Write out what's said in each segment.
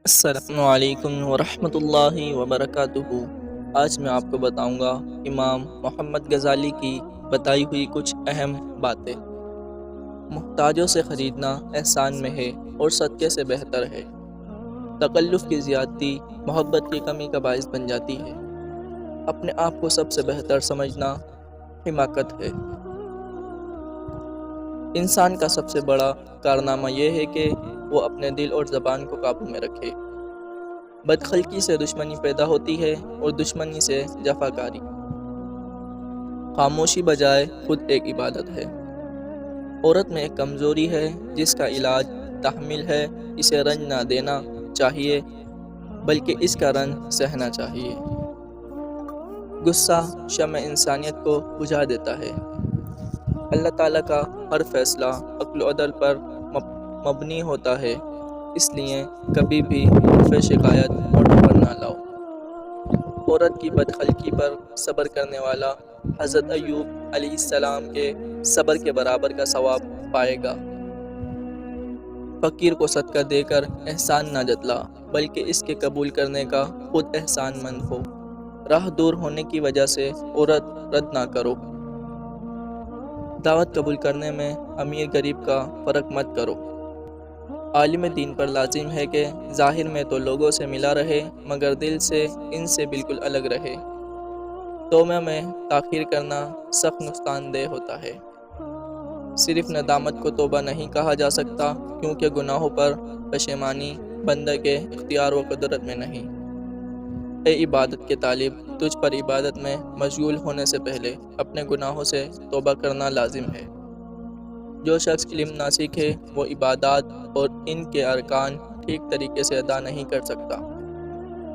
السلام علیکم ورحمۃ اللہ وبرکاتہ۔ آج میں آپ کو بتاؤں گا امام محمد غزالی کی بتائی ہوئی کچھ اہم باتیں۔ محتاجوں سے خریدنا احسان میں ہے اور صدقے سے بہتر ہے۔ تکلف کی زیادتی محبت کی کمی کا باعث بن جاتی ہے۔ اپنے آپ کو سب سے بہتر سمجھنا حماقت ہے۔ انسان کا سب سے بڑا کارنامہ یہ ہے کہ وہ اپنے دل اور زبان کو قابو میں رکھے۔ بدخلقی سے دشمنی پیدا ہوتی ہے اور دشمنی سے جفاکاری۔ خاموشی بجائے خود ایک عبادت ہے۔ عورت میں ایک کمزوری ہے جس کا علاج تحمل ہے۔ اسے رنج نہ دینا چاہیے بلکہ اس کا رنج سہنا چاہیے۔ غصہ شمع انسانیت کو بجھا دیتا ہے۔ اللہ تعالیٰ کا ہر فیصلہ عقل و عدل پر مبنی ہوتا ہے، اس لیے کبھی بھی حرف شکایت ہوٹل پر نہ لاؤ۔ عورت کی بدخلقی پر صبر کرنے والا حضرت ایوب علیہ السلام کے صبر کے برابر کا ثواب پائے گا۔ فقیر کو صدقہ دے کر احسان نہ جتلا بلکہ اس کے قبول کرنے کا خود احسان مند ہو۔ راہ دور ہونے کی وجہ سے عورت رد نہ کرو۔ دعوت قبول کرنے میں امیر غریب کا فرق مت کرو۔ عالم دین پر لازم ہے کہ ظاہر میں تو لوگوں سے ملا رہے مگر دل سے ان سے بالکل الگ رہے۔ توبہ میں تاخیر کرنا سخت نقصان دہ ہوتا ہے۔ صرف ندامت کو توبہ نہیں کہا جا سکتا کیونکہ گناہوں پر پشیمانی بندہ کے اختیار و قدرت میں نہیں۔ اے عبادت کے طالب، تجھ پر عبادت میں مشغول ہونے سے پہلے اپنے گناہوں سے توبہ کرنا لازم ہے۔ جو شخص علم نہ سیکھے وہ عبادات اور ان کے ارکان ٹھیک طریقے سے ادا نہیں کر سکتا۔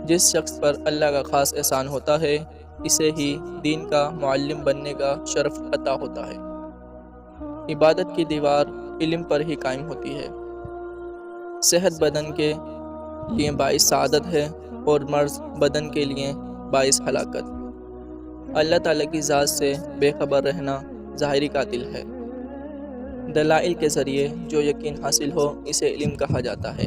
جس شخص پر اللہ کا خاص احسان ہوتا ہے اسے ہی دین کا معلم بننے کا شرف عطا ہوتا ہے۔ عبادت کی دیوار علم پر ہی قائم ہوتی ہے۔ صحت بدن کے لیے باعث سعادت ہے اور مرض بدن کے لیے باعث ہلاکت۔ اللہ تعالیٰ کی ذات سے بے خبر رہنا ظاہری قاتل ہے۔ دلائل کے ذریعے جو یقین حاصل ہو اسے علم کہا جاتا ہے۔